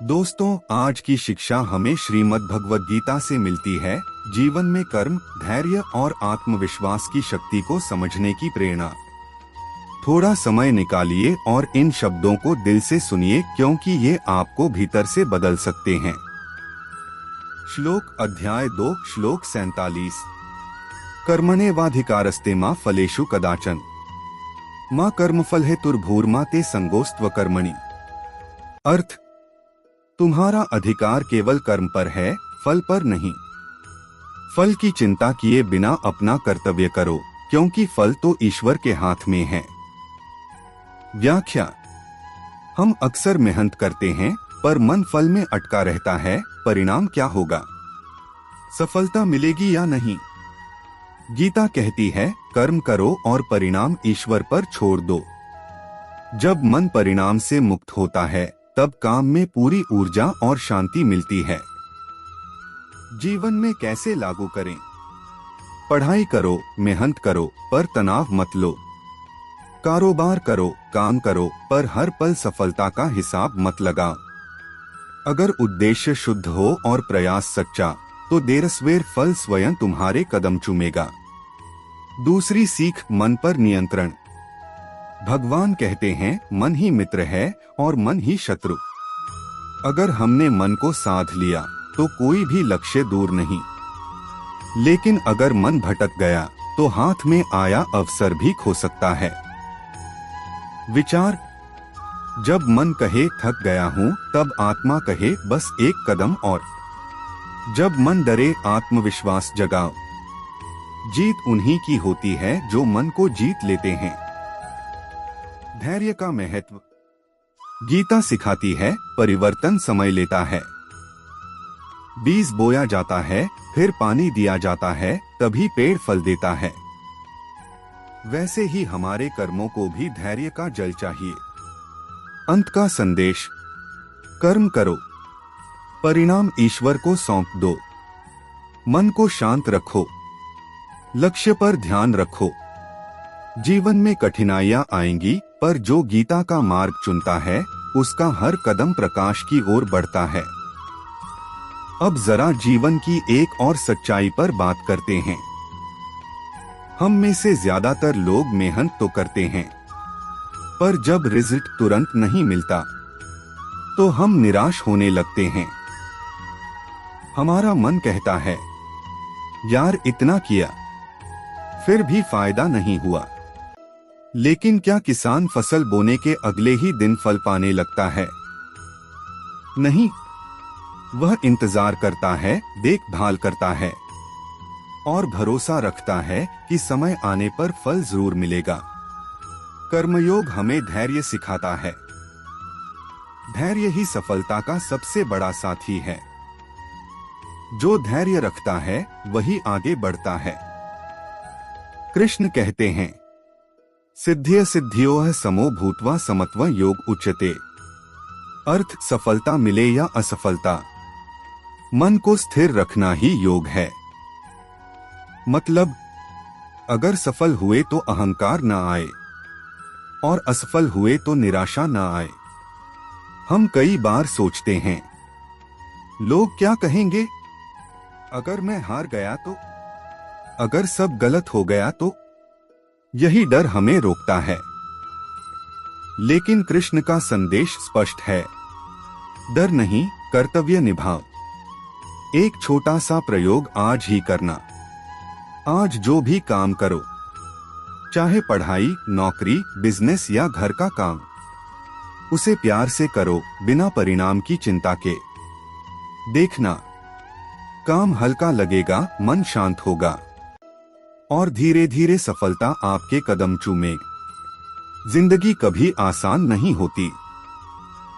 दोस्तों, आज की शिक्षा हमें श्रीमद् भगवद गीता से मिलती है। जीवन में कर्म, धैर्य और आत्मविश्वास की शक्ति को समझने की प्रेरणा। थोड़ा समय निकालिए और इन शब्दों को दिल से सुनिए, क्योंकि ये आपको भीतर से बदल सकते हैं। श्लोक अध्याय 2 श्लोक 47। कर्मण्येवाधिकारस्ते मा फलेषु कदाचन मा कर्मफल हेतुर्भूर्मा ते संगोस्त्व कर्मणि। अर्थ: तुम्हारा अधिकार केवल कर्म पर है, फल पर नहीं। फल की चिंता किए बिना अपना कर्तव्य करो, क्योंकि फल तो ईश्वर के हाथ में है। व्याख्या: हम अक्सर मेहनत करते हैं, पर मन फल में अटका रहता है। परिणाम क्या होगा? सफलता मिलेगी या नहीं? गीता कहती है, कर्म करो और परिणाम ईश्वर पर छोड़ दो। जब मन परिणाम से मुक्त होता है, तब काम में पूरी ऊर्जा और शांति मिलती है। जीवन में कैसे लागू करें? पढ़ाई करो, मेहनत करो, पर तनाव मत लो। कारोबार करो, काम करो, पर हर पल सफलता का हिसाब मत लगाओ। अगर उद्देश्य शुद्ध हो और प्रयास सच्चा, तो देर सवेर फल स्वयं तुम्हारे कदम चूमेगा। दूसरी सीख, मन पर नियंत्रण। भगवान कहते हैं, मन ही मित्र है और मन ही शत्रु। अगर हमने मन को साध लिया, तो कोई भी लक्ष्य दूर नहीं। लेकिन अगर मन भटक गया, तो हाथ में आया अवसर भी खो सकता है। विचार: जब मन कहे थक गया हूँ, तब आत्मा कहे बस एक कदम और। जब मन डरे, आत्मविश्वास जगाओ। जीत उन्हीं की होती है जो मन को जीत लेते हैं। धैर्य का महत्व। गीता सिखाती है, परिवर्तन समय लेता है। बीज बोया जाता है, फिर पानी दिया जाता है, तभी पेड़ फल देता है। वैसे ही हमारे कर्मों को भी धैर्य का जल चाहिए। अंत का संदेश: कर्म करो, परिणाम ईश्वर को सौंप दो। मन को शांत रखो, लक्ष्य पर ध्यान रखो। जीवन में कठिनाइयां आएंगी, पर जो गीता का मार्ग चुनता है, उसका हर कदम प्रकाश की ओर बढ़ता है। अब जरा जीवन की एक और सच्चाई पर बात करते हैं। हम में से ज्यादातर लोग मेहनत तो करते हैं, पर जब रिजल्ट तुरंत नहीं मिलता, तो हम निराश होने लगते हैं। हमारा मन कहता है, यार इतना किया, फिर भी फायदा नहीं हुआ। लेकिन क्या किसान फसल बोने के अगले ही दिन फल पाने लगता है? नहीं, वह इंतजार करता है, देखभाल करता है और भरोसा रखता है कि समय आने पर फल जरूर मिलेगा। कर्मयोग हमें धैर्य सिखाता है। धैर्य ही सफलता का सबसे बड़ा साथी है। जो धैर्य रखता है, वही आगे बढ़ता है। कृष्ण कहते हैं, सिद्धिय सिद्धियोः समो भूत्वा समत्व योग उच्यते। अर्थ: सफलता मिले या असफलता, मन को स्थिर रखना ही योग है। मतलब, अगर सफल हुए तो अहंकार न आए और असफल हुए तो निराशा न आए। हम कई बार सोचते हैं, लोग क्या कहेंगे? अगर मैं हार गया तो? अगर सब गलत हो गया तो? यही डर हमें रोकता है। लेकिन कृष्ण का संदेश स्पष्ट है, डर नहीं, कर्तव्य निभाओ। एक छोटा सा प्रयोग आज ही करना। आज जो भी काम करो, चाहे पढ़ाई, नौकरी, बिजनेस या घर का काम, उसे प्यार से करो, बिना परिणाम की चिंता के। देखना, काम हल्का लगेगा, मन शांत होगा और धीरे धीरे सफलता आपके कदम चूमेगी। जिंदगी कभी आसान नहीं होती,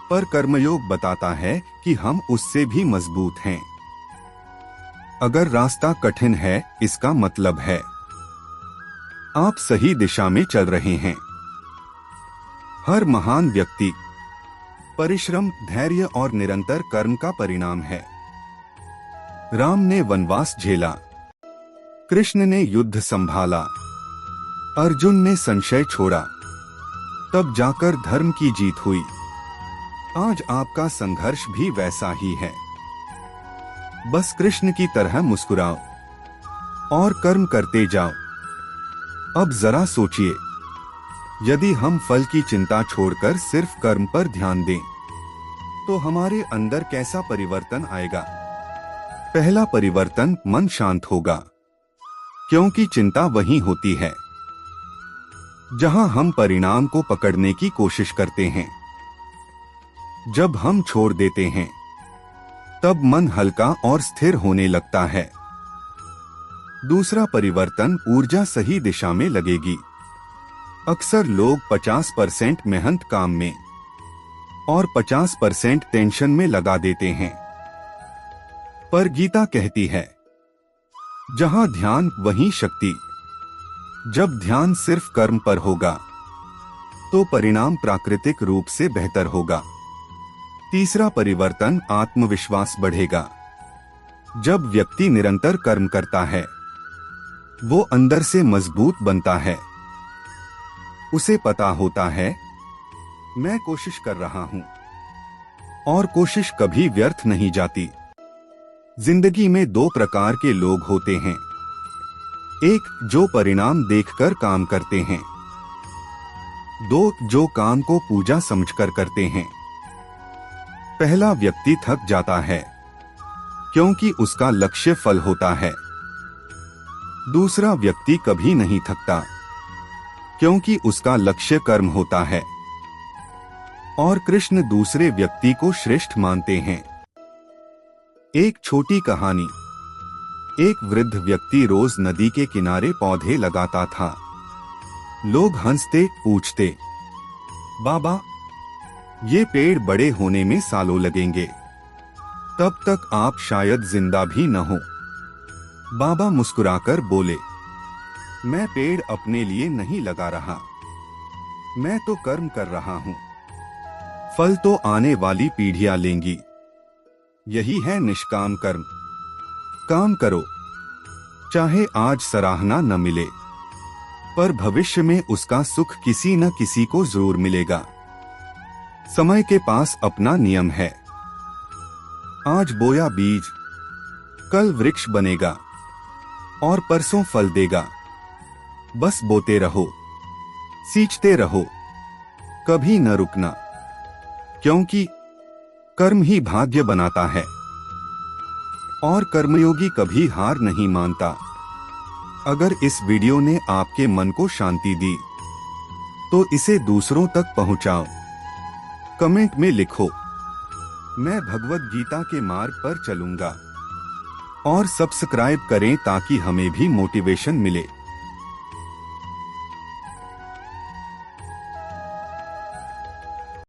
पर कर्मयोग बताता है कि हम उससे भी मजबूत हैं। अगर रास्ता कठिन है, इसका मतलब है आप सही दिशा में चल रहे हैं। हर महान व्यक्ति परिश्रम, धैर्य और निरंतर कर्म का परिणाम है। राम ने वनवास झेला, कृष्ण ने युद्ध संभाला, अर्जुन ने संशय छोड़ा, तब जाकर धर्म की जीत हुई। आज आपका संघर्ष भी वैसा ही है। बस कृष्ण की तरह मुस्कुराओ और कर्म करते जाओ। अब जरा सोचिए, यदि हम फल की चिंता छोड़कर सिर्फ कर्म पर ध्यान दें, तो हमारे अंदर कैसा परिवर्तन आएगा? पहला परिवर्तन, मन शांत होगा, क्योंकि चिंता वहीं होती है जहां हम परिणाम को पकड़ने की कोशिश करते हैं। जब हम छोड़ देते हैं, तब मन हल्का और स्थिर होने लगता है। दूसरा परिवर्तन, ऊर्जा सही दिशा में लगेगी। अक्सर लोग 50% मेहनत काम में और 50% टेंशन में लगा देते हैं। पर गीता कहती है, जहां ध्यान वहीं शक्ति। जब ध्यान सिर्फ कर्म पर होगा, तो परिणाम प्राकृतिक रूप से बेहतर होगा। तीसरा परिवर्तन, आत्मविश्वास बढ़ेगा। जब व्यक्ति निरंतर कर्म करता है, वो अंदर से मजबूत बनता है। उसे पता होता है, मैं कोशिश कर रहा हूं और कोशिश कभी व्यर्थ नहीं जाती। जिंदगी में दो प्रकार के लोग होते हैं, एक जो परिणाम देखकर काम करते हैं, दो जो काम को पूजा समझकर करते हैं। पहला व्यक्ति थक जाता है क्योंकि उसका लक्ष्य फल होता है। दूसरा व्यक्ति कभी नहीं थकता क्योंकि उसका लक्ष्य कर्म होता है। और कृष्ण दूसरे व्यक्ति को श्रेष्ठ मानते हैं। एक छोटी कहानी। एक वृद्ध व्यक्ति रोज नदी के किनारे पौधे लगाता था। लोग हंसते, पूछते, बाबा, ये पेड़ बड़े होने में सालों लगेंगे, तब तक आप शायद जिंदा भी न हो। बाबा मुस्कुराकर बोले, मैं पेड़ अपने लिए नहीं लगा रहा, मैं तो कर्म कर रहा हूं। फल तो आने वाली पीढ़ियां लेंगी। यही है निष्काम कर्म। काम करो, चाहे आज सराहना न मिले, पर भविष्य में उसका सुख किसी न किसी को जरूर मिलेगा। समय के पास अपना नियम है। आज बोया बीज, कल वृक्ष बनेगा और परसों फल देगा। बस बोते रहो, सींचते रहो, कभी न रुकना, क्योंकि कर्म ही भाग्य बनाता है और कर्मयोगी कभी हार नहीं मानता। अगर इस वीडियो ने आपके मन को शांति दी, तो इसे दूसरों तक पहुंचाओ। कमेंट में लिखो, मैं भगवद गीता के मार्ग पर चलूंगा, और सब्सक्राइब करें ताकि हमें भी मोटिवेशन मिले।